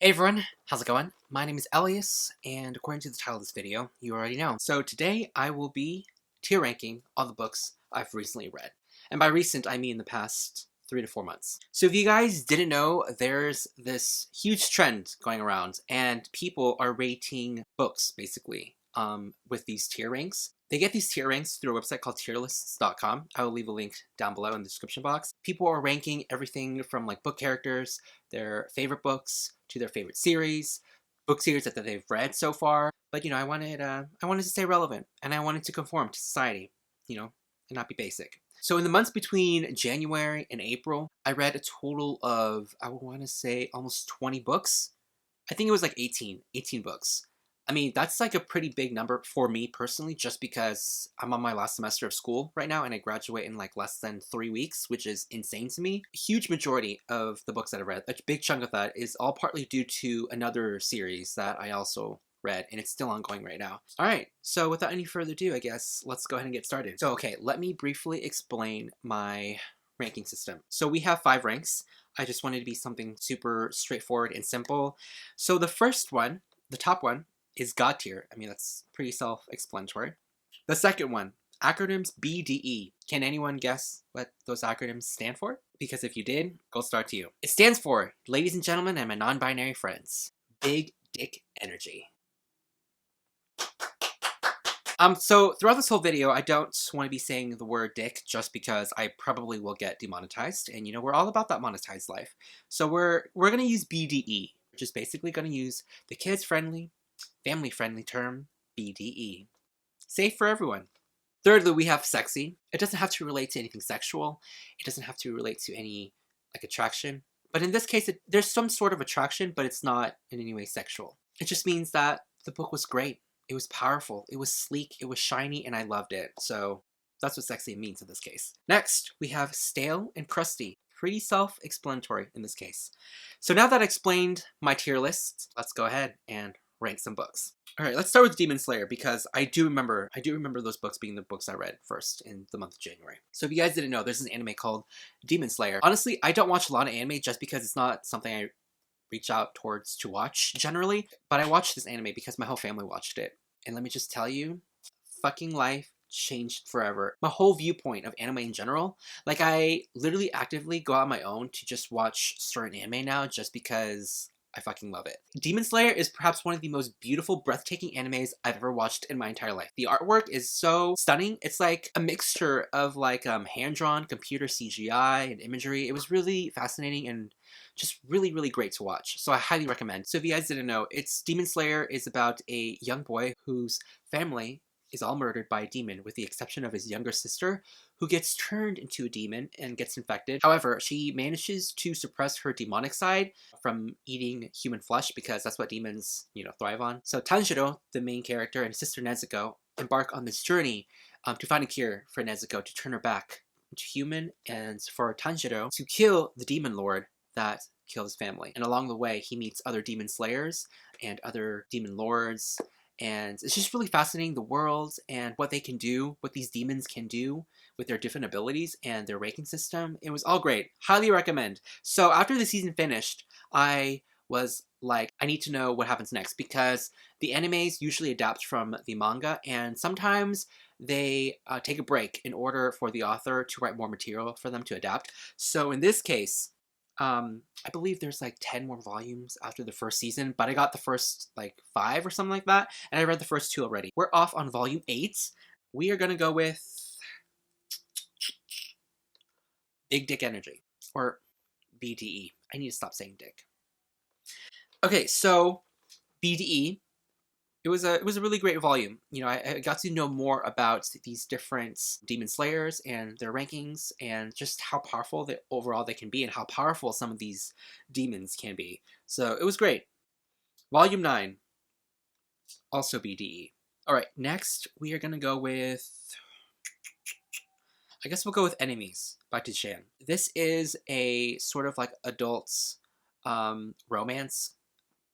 Hey everyone, how's it going? My name is Elias, and according to the title of this video, you already know. So today I will be tier ranking all the books I've recently read. And by recent, I mean the past 3 to 4 months. So if you guys didn't know, there's this huge trend going around, and people are rating books, basically, with these tier ranks. They get these tier ranks through a website called tierlists.com. I will leave a link down below in the description box. People are ranking everything from like book characters, their favorite books, to their favorite series, book series that they've read so far. But I wanted to stay relevant, and I wanted to conform to society, and not be basic. So in the months between January and April, I read a total of, I would want to say, almost 20 books. I think it was like 18 books. I mean, that's like a pretty big number for me personally, just because I'm on my last semester of school right now and I graduate in like less than 3 weeks, which is insane to me. A huge majority of the books that I've read, a big chunk of that is all partly due to another series that I also read, and it's still ongoing right now. Alright, so without any further ado, I guess let's go ahead and get started. So okay, let me briefly explain my ranking system. So we have 5 ranks. I just wanted to be something super straightforward and simple. So the first one, the top one, is God tier. I mean, that's pretty self-explanatory. The second one, acronyms BDE. Can anyone guess what those acronyms stand for? Because if you did, gold star to you. It stands for, ladies and gentlemen and my non-binary friends, Big Dick Energy. So throughout this whole video, I don't want to be saying the word dick just because I probably will get demonetized, and we're all about that monetized life. So we're gonna use BDE, which is basically gonna use the kids-friendly, family-friendly term, BDE. Safe for everyone. Thirdly, we have sexy. It doesn't have to relate to anything sexual. It doesn't have to relate to any like attraction. But in this case, there's some sort of attraction, but it's not in any way sexual. It just means that the book was great. It was powerful, it was sleek, it was shiny, and I loved it. So that's what sexy means in this case. Next, we have stale and crusty. Pretty self-explanatory in this case. So now that I explained my tier list, let's go ahead and rank some books. Alright, let's start with Demon Slayer, because I do remember those books being the books I read first in the month of January. So if you guys didn't know, there's an anime called Demon Slayer. Honestly, I don't watch a lot of anime just because it's not something I reach out towards to watch generally, but I watched this anime because my whole family watched it. And let me just tell you, fucking life changed forever. My whole viewpoint of anime in general, like I literally actively go out on my own to just watch certain anime now just because I fucking love it. Demon Slayer is perhaps one of the most beautiful, breathtaking animes I've ever watched in my entire life. The artwork is so stunning. It's like a mixture of like hand-drawn computer CGI and imagery. It was really fascinating and just really, really great to watch. So I highly recommend. So if you guys didn't know, Demon Slayer is about a young boy whose family is all murdered by a demon, with the exception of his younger sister, who gets turned into a demon and gets infected. However, she manages to suppress her demonic side from eating human flesh, because that's what demons, thrive on. So Tanjiro, the main character, and sister Nezuko embark on this journey to find a cure for Nezuko to turn her back into human, and for Tanjiro to kill the demon lord that killed his family. And along the way, he meets other demon slayers and other demon lords, and it's just really fascinating, the world and what they can do, what these demons can do with their different abilities and their ranking system. It was all great. Highly recommend. So after the season finished, I was like, I need to know what happens next, because the animes usually adapt from the manga, and sometimes they take a break in order for the author to write more material for them to adapt. So in this case, I believe there's like 10 more volumes after the first season, but I got the first like 5 or something like that, and I read the first 2 already. We're off on volume 8. We are gonna go with Big Dick Energy, or BDE. I need to stop saying dick. Okay, so BDE, it was a really great volume. I got to know more about these different demon slayers and their rankings, and just how powerful overall they can be, and how powerful some of these demons can be. So it was great. Volume 9, also BDE. Alright, next we are going to go with, I guess we'll go with Enemies by Tichan. This is a sort of like adults romance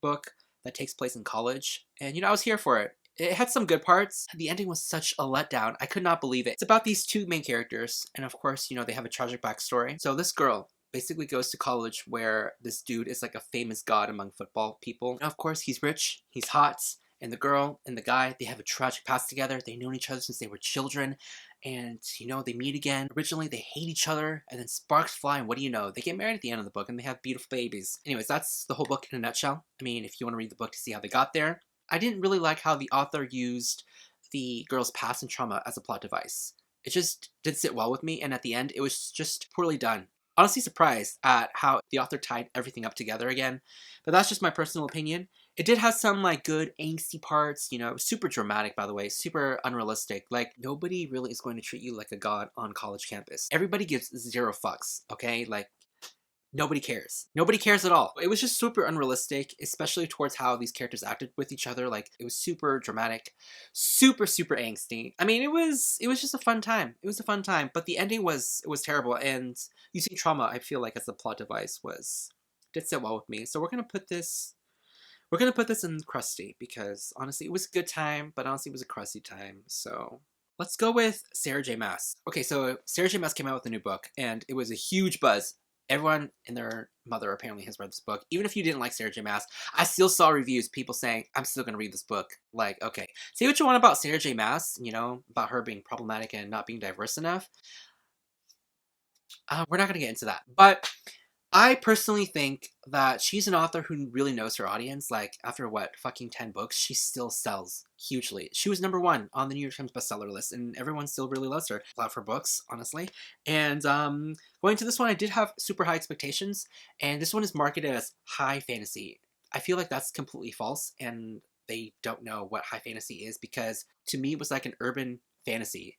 book that takes place in college, and I was here for it. It had some good parts. The ending was such a letdown. I could not believe it. It's about these 2 main characters, and of course, they have a tragic backstory. So this girl basically goes to college where this dude is like a famous god among football people. And of course, he's rich, he's hot, and the girl and the guy, they have a tragic past together. They've known each other since they were children, and they meet again. Originally, they hate each other, and then sparks fly, and what do you know? They get married at the end of the book, and they have beautiful babies. Anyways, that's the whole book in a nutshell. I mean, if you want to read the book to see how they got there. I didn't really like how the author used the girl's past and trauma as a plot device. It just didn't sit well with me, and at the end, it was just poorly done. Honestly surprised at how the author tied everything up together again, but that's just my personal opinion. It did have some like good angsty parts, super dramatic, by the way, super unrealistic. Like, nobody really is going to treat you like a god on college campus. Everybody gives zero fucks, okay? Like, nobody cares. Nobody cares at all. It was just super unrealistic, especially towards how these characters acted with each other. Like, it was super dramatic, super angsty. I mean, it was just a fun time. It was a fun time, but the ending was terrible. And using trauma, I feel like, as a plot device did sit well with me. So we're gonna put this in crusty because honestly, it was a good time, but honestly, it was a crusty time. So let's go with Sarah J Maas. Okay, so Sarah J Maas came out with a new book, and it was a huge buzz. Everyone and their mother apparently has read this book. Even if you didn't like Sarah J Maas, I still saw reviews, people saying, I'm still going to read this book. Like, okay, say what you want about Sarah J Maas, about her being problematic and not being diverse enough. We're not going to get into that. But I personally think that she's an author who really knows her audience. Like, after fucking 10 books, she still sells hugely. She was #1 on the New York Times bestseller list, and everyone still really loves her. Love her books, honestly. And going to this one, I did have super high expectations, and this one is marketed as high fantasy. I feel like that's completely false, and they don't know what high fantasy is, because to me, it was like an urban fantasy.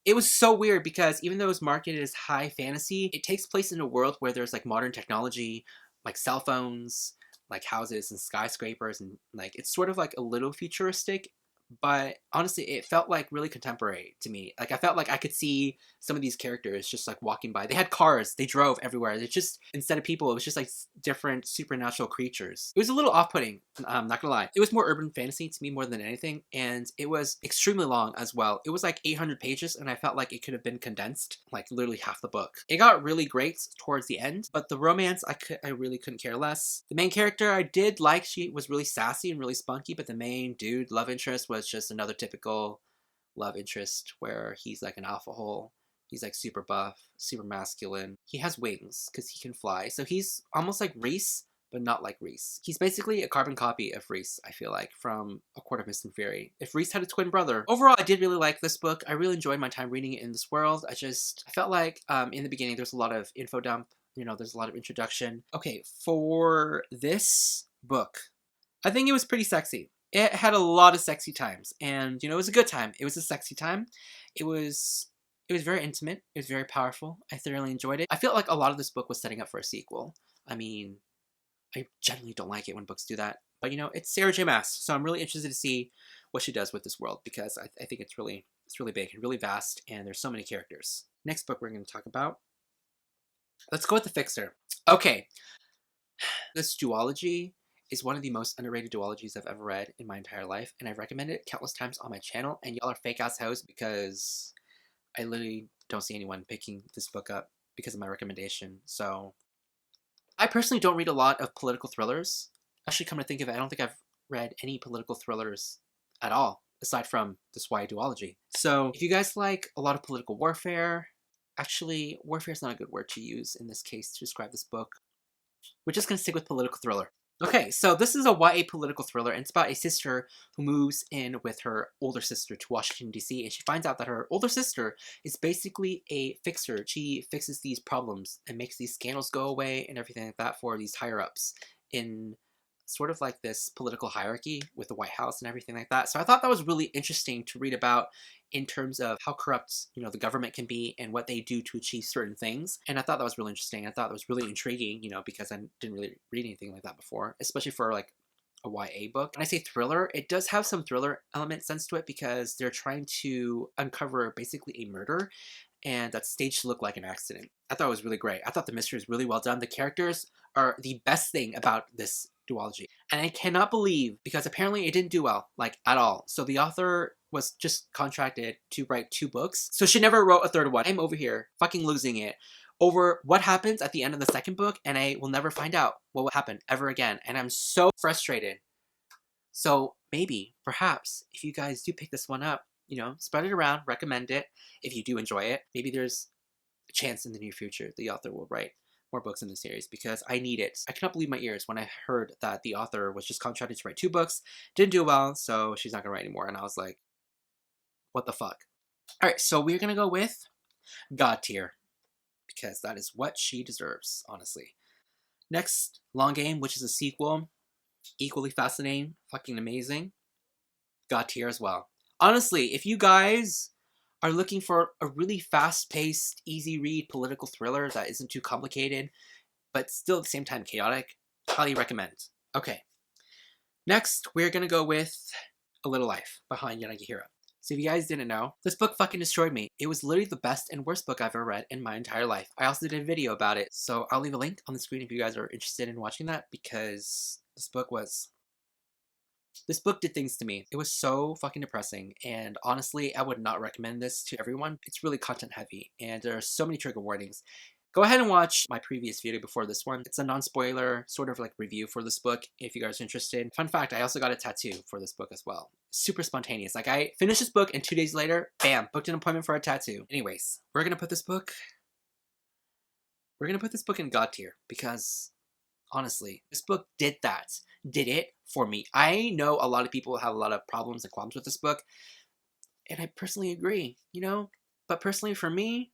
It was so weird because even though it was marketed as high fantasy, it takes place in a world where there's like modern technology, like cell phones, like houses and skyscrapers, and like it's sort of like a little futuristic, but honestly, it felt like really contemporary to me. Like, I felt like I could see some of these characters just like walking by. They had cars, they drove everywhere. It's just, instead of people, it was just like different supernatural creatures. It was a little off-putting, I'm not gonna lie. It was more urban fantasy to me more than anything, and it was extremely long as well. It was like 800 pages, and I felt like it could have been condensed, like literally half the book. It got really great towards the end, but the romance, I really couldn't care less. The main character I did like, she was really sassy and really spunky, but the main dude, love interest, was just another typical love interest where he's like an alpha hole. He's like super buff, super masculine. He has wings because he can fly. So he's almost like Reese, but not like Reese. He's basically a carbon copy of Reese, I feel like, from A Court of Mist and Fury. If Reese had a twin brother. Overall, I did really like this book. I really enjoyed my time reading it in this world. I felt like in the beginning, there's a lot of info dump. There's a lot of introduction. Okay, for this book, I think it was pretty sexy. It had a lot of sexy times, and it was a good time. It was a sexy time. It was very intimate. It was very powerful. I thoroughly enjoyed it. I feel like a lot of this book was setting up for a sequel. I mean, I generally don't like it when books do that, but it's Sarah J Maas, so I'm really interested to see what she does with this world, because I think it's really big and really vast, and there's so many characters. Next book we're going to talk about. Let's go with The Fixer. Okay, this duology is one of the most underrated duologies I've ever read in my entire life, and I've recommended it countless times on my channel, and y'all are fake-ass hoes because I literally don't see anyone picking this book up because of my recommendation. So, I personally don't read a lot of political thrillers. Actually, come to think of it, I don't think I've read any political thrillers at all, aside from this YA duology. So, if you guys like a lot of political warfare, actually, warfare is not a good word to use in this case to describe this book. We're just going to stick with political thriller. Okay, so this is a YA political thriller, and it's about a sister who moves in with her older sister to Washington, D.C., and she finds out that her older sister is basically a fixer. She fixes these problems and makes these scandals go away and everything like that for these higher-ups in sort of like this political hierarchy with the White House and everything like that. So I thought that was really interesting to read about in terms of how corrupt, the government can be and what they do to achieve certain things. And I thought that was really interesting. I thought it was really intriguing, because I didn't really read anything like that before, especially for like a YA book. When I say thriller, it does have some thriller element sense to it because they're trying to uncover basically a murder, and that's staged to look like an accident. I thought it was really great. I thought the mystery was really well done. The characters are the best thing about this duology. And I cannot believe, because apparently it didn't do well, like at all. So the author was just contracted to write 2 books. So she never wrote a third one. I'm over here fucking losing it over what happens at the end of the second book, and I will never find out what will happen ever again. And I'm so frustrated. So maybe, perhaps, if you guys do pick this one up, you know, spread it around, recommend it if you do enjoy it. Maybe there's a chance in the near future the author will write more books in the series, because I need it. I cannot believe my ears when I heard that the author was just contracted to write 2 books, didn't do well, so she's not gonna write anymore. And I was like, what the fuck? All right, so we're gonna go with God tier, because that is what she deserves, honestly. Next, Long Game, which is a sequel, equally fascinating, fucking amazing. God tier as well. Honestly, if you guys are looking for a really fast-paced, easy-read political thriller that isn't too complicated, but still at the same time chaotic, highly recommend. Okay. Next, we're gonna go with A Little Life by Yanagihira. So if you guys didn't know, this book fucking destroyed me. It was literally the best and worst book I've ever read in my entire life. I also did a video about it, so I'll leave a link on the screen if you guys are interested in watching that, because this book did things to me. It was so fucking depressing, and honestly, I would not recommend this to everyone. It's really content heavy, and there are so many trigger warnings. Go ahead and watch my previous video before this one. It's a non-spoiler sort of like review for this book if you guys are interested. Fun fact, I also got a tattoo for this book as well. Super spontaneous. Like, I finished this book and 2 days later, bam, booked an appointment for a tattoo. Anyways, we're gonna put this book in God tier, because honestly, this book did it for me. I know a lot of people have a lot of problems and qualms with this book, and I personally agree, you know? But personally for me,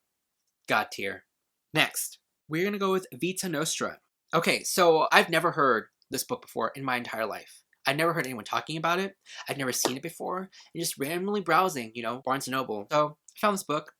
God tier. Next, we're gonna go with Vita Nostra. Okay, so I've never heard this book before in my entire life. I've never heard anyone talking about it. I've never seen it before. And just randomly browsing, you know, Barnes & Noble. So I found this book,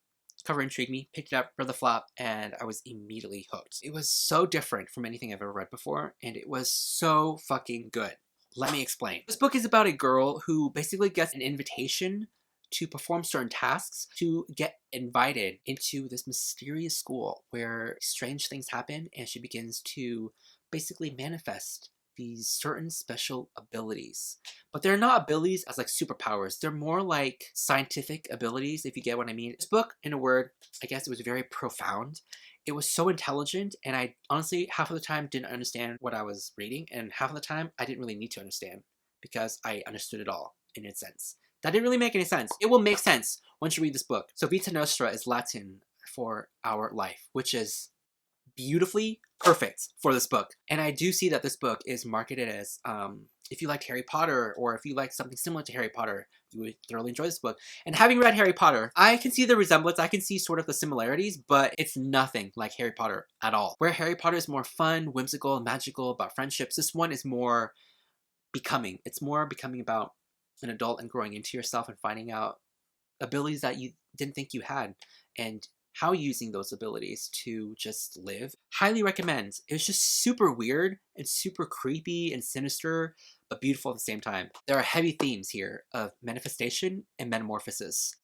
cover intrigued me, picked it up for the flop, and I was immediately hooked. It was so different from anything I've ever read before, and it was so fucking good. Let me explain. This book is about a girl who basically gets an invitation to perform certain tasks to get invited into this mysterious school where strange things happen, and she begins to basically manifest these certain special abilities. But they're not abilities as like superpowers. They're more like scientific abilities, if you get what I mean. This book, in a word, I guess it was very profound. It was so intelligent, and I honestly, half of the time, didn't understand what I was reading, and half of the time, I didn't really need to understand, because I understood it all in its sense. That didn't really make any sense. It will make sense once you read this book. So Vita Nostra is Latin for our life, which is beautifully perfect for this book. And I do see that this book is marketed as, if you liked Harry Potter, or if you liked something similar to Harry Potter, you would thoroughly enjoy this book. And having read Harry Potter, I can see the resemblance, I can see sort of the similarities, but it's nothing like Harry Potter at all. Where Harry Potter is more fun, whimsical, magical, about friendships, this one is more becoming. It's more becoming about an adult and growing into yourself and finding out abilities that you didn't think you had, and how using those abilities to just live. Highly recommend. It was just super weird and super creepy and sinister, but beautiful at the same time. There are heavy themes here of manifestation and metamorphosis.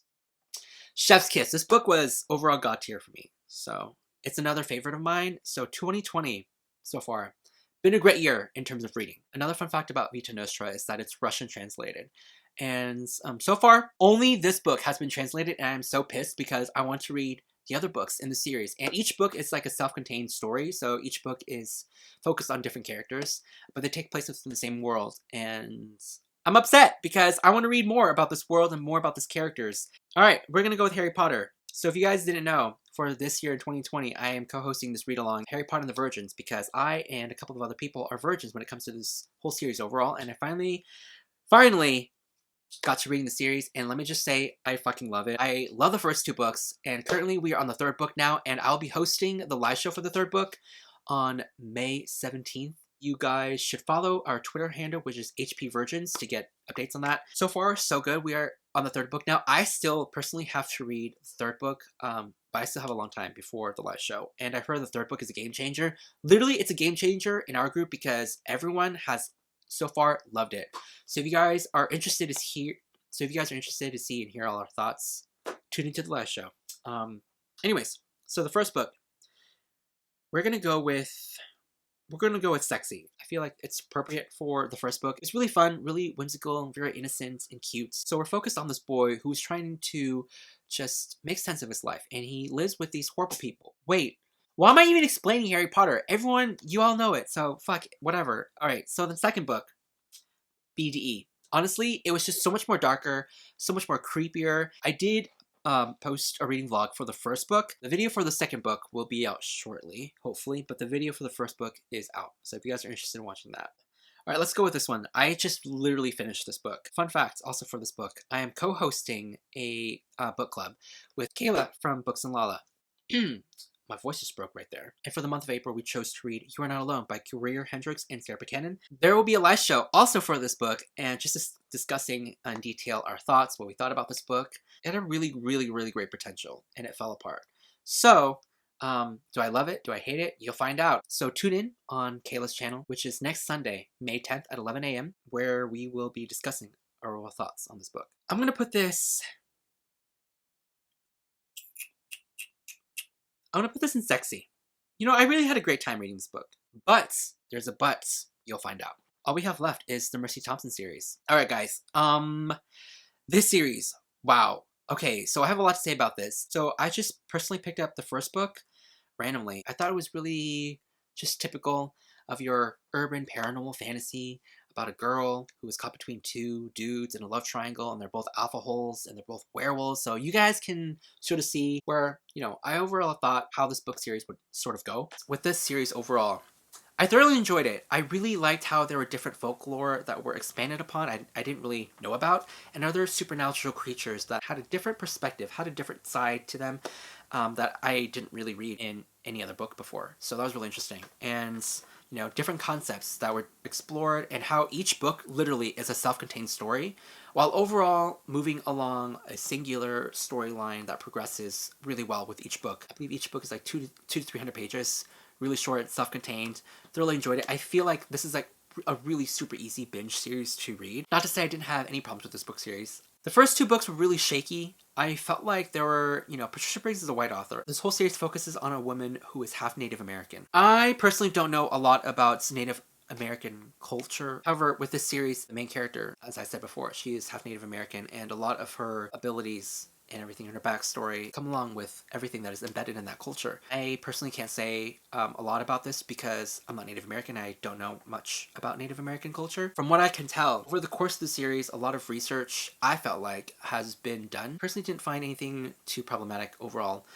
Chef's Kiss. This book was overall God tier for me, so it's another favorite of mine. So 2020 so far, been a great year in terms of reading. Another fun fact about Vita Nostra is that it's Russian translated. And so far, only this book has been translated, and I'm so pissed because I want to read the other books in the series. And each book is like a self-contained story, so each book is focused on different characters, but they take place within the same world. And I'm upset because I want to read more about this world and more about these characters. All right, we're going to go with Harry Potter. So if you guys didn't know, for this year in 2020, I am co-hosting this read-along, Harry Potter and the Virgins, because I and a couple of other people are virgins when it comes to this whole series overall, and I finally got to reading the series, and let me just say, I fucking love it. I love the first 2 books, and currently we are on the 3rd book now, and I'll be hosting the live show for the 3rd book on May 17th. You guys should follow our Twitter handle, which is HP Virgins, to get updates on that. So far, so good. We are on the 3rd book now. I still personally have to read the 3rd book, but I still have a long time before the live show. And I've heard the 3rd book is a game changer. Literally, it's a game changer in our group because everyone has so far loved it. So if you guys are interested to see and hear all our thoughts, tune into the live show. Anyways, so the first book, we're gonna go with Sexy. I feel like it's appropriate for the first book. It's really fun, really whimsical, very innocent and cute. So we're focused on this boy who's trying to just make sense of his life, and he lives with these horrible people. Wait, Why am I even explaining Harry Potter? Everyone, you all know it, so fuck, whatever. Alright, so the second book, BDE. Honestly, it was just so much more darker, so much more creepier. I did post a reading vlog for the first book. The video for the second book will be out shortly, hopefully, but the video for the first book is out. So if you guys are interested in watching that. All right, let's go with this one. I just literally finished this book. Fun fact, also for this book, I am co-hosting a book club with Kayla from Books and Lala. My voice just broke right there. And for the month of April, we chose to read You Are Not Alone by Courier Hendricks and Sarah Buchanan. There will be a live show also for this book, and just discussing in detail our thoughts, what we thought about this book. It had a really, really, really great potential, and it fell apart. So, do I love it? Do I hate it? You'll find out. So tune in on Kayla's channel, which is next Sunday, May 10th at 11 a.m., where we will be discussing our overall thoughts on this book. I'm going to put this... I'm gonna put this in sexy. You know, I really had a great time reading this book. But, there's a but, you'll find out. All we have left is the Mercy Thompson series. Alright guys, this series, wow. Okay, so I have a lot to say about this. So I just personally picked up the first book randomly. I thought it was really just typical of your urban paranormal fantasy about a girl who was caught between two dudes in a love triangle, and they're both alpha holes and they're both werewolves. So you guys can sort of see where, you know, I overall thought how this book series would sort of go. With this series overall, I thoroughly enjoyed it. I really liked how there were different folklore that were expanded upon I didn't really know about, and other supernatural creatures that had a different perspective, had a different side to them that I didn't really read in any other book before. So that was really interesting. And you know, different concepts that were explored, and how each book literally is a self-contained story, while overall moving along a singular storyline that progresses really well with each book. I believe each book is like 200 to 300 pages, really short, self-contained. Thoroughly enjoyed it. I feel like this is like a really super easy binge series to read. Not to say I didn't have any problems with this book series. The first two books were really shaky. I felt like there were, you know, Patricia Briggs is a white author. This whole series focuses on a woman who is half Native American. I personally don't know a lot about Native American culture. However, with this series, the main character, as I said before, she is half Native American, and a lot of her abilities and everything in her backstory come along with everything that is embedded in that culture. I personally can't say a lot about this because I'm not Native American. I don't know much about Native American culture. From what I can tell, over the course of the series, a lot of research, I felt like, has been done. Personally didn't find anything too problematic overall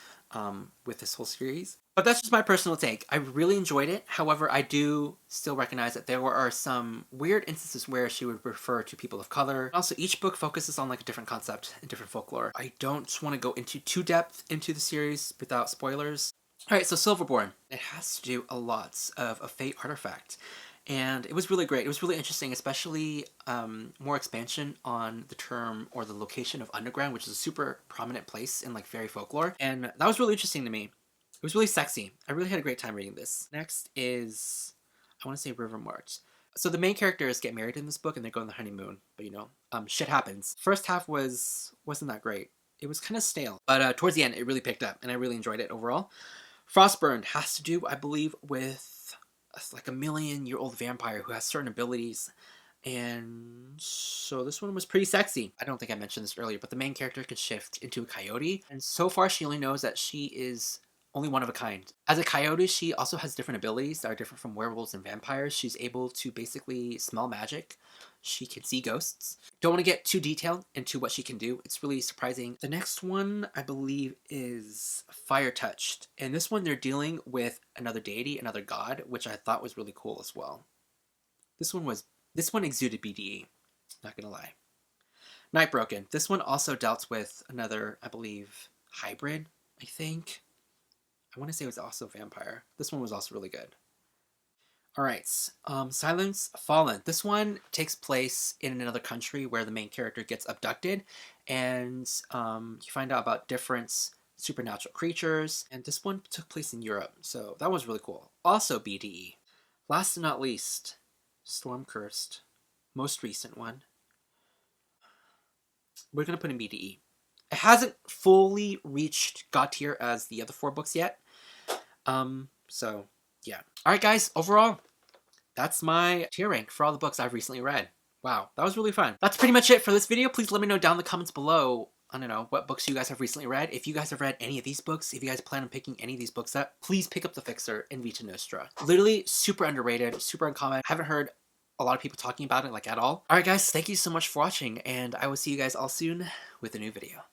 with this whole series. But that's just my personal take. I really enjoyed it. However, I do still recognize that there are some weird instances where she would refer to people of color. Also, each book focuses on like a different concept and different folklore. I don't want to go into too depth into the series without spoilers. Alright, so Silverborn. It has to do a lot of a fate artifact. And it was really great. It was really interesting, especially more expansion on the term or the location of underground, which is a super prominent place in like fairy folklore. And that was really interesting to me. It was really sexy. I really had a great time reading this. Next is, I want to say River Mart. So the main characters get married in this book and they go on the honeymoon. But you know, shit happens. First half wasn't that great. It was kind of stale. But towards the end, it really picked up and I really enjoyed it overall. Frostburn has to do, I believe, with like a million-year-old vampire who has certain abilities. And so this one was pretty sexy. I don't think I mentioned this earlier, but the main character can shift into a coyote. And so far, she only knows that she is only one of a kind. As a coyote, she also has different abilities that are different from werewolves and vampires. She's able to basically smell magic. She can see ghosts. Don't want to get too detailed into what she can do. It's really surprising. The next one, I believe, is Fire Touched. And this one, they're dealing with another deity, another god, which I thought was really cool as well. This one exuded BDE. Not gonna lie. Nightbroken. This one also dealt with another, I believe, hybrid, I think. I want to say it was also vampire. This one was also really good. Alright, Silence Fallen. This one takes place in another country where the main character gets abducted, and you find out about different supernatural creatures, and this one took place in Europe, so that was really cool. Also BDE. Last but not least, Storm Cursed. Most recent one. We're going to put in BDE. It hasn't fully reached God tier as the other 4 books yet. So, yeah. Alright guys, overall, that's my tier rank for all the books I've recently read. Wow, that was really fun. That's pretty much it for this video. Please let me know down in the comments below I don't know what books you guys have recently read. If you guys have read any of these books, if you guys plan on picking any of these books up, please pick up The Fixer and Vita Nostra. Literally super underrated, super uncommon. Haven't heard a lot of people talking about it like at all. Alright guys, thank you so much for watching, and I will see you guys all soon with a new video.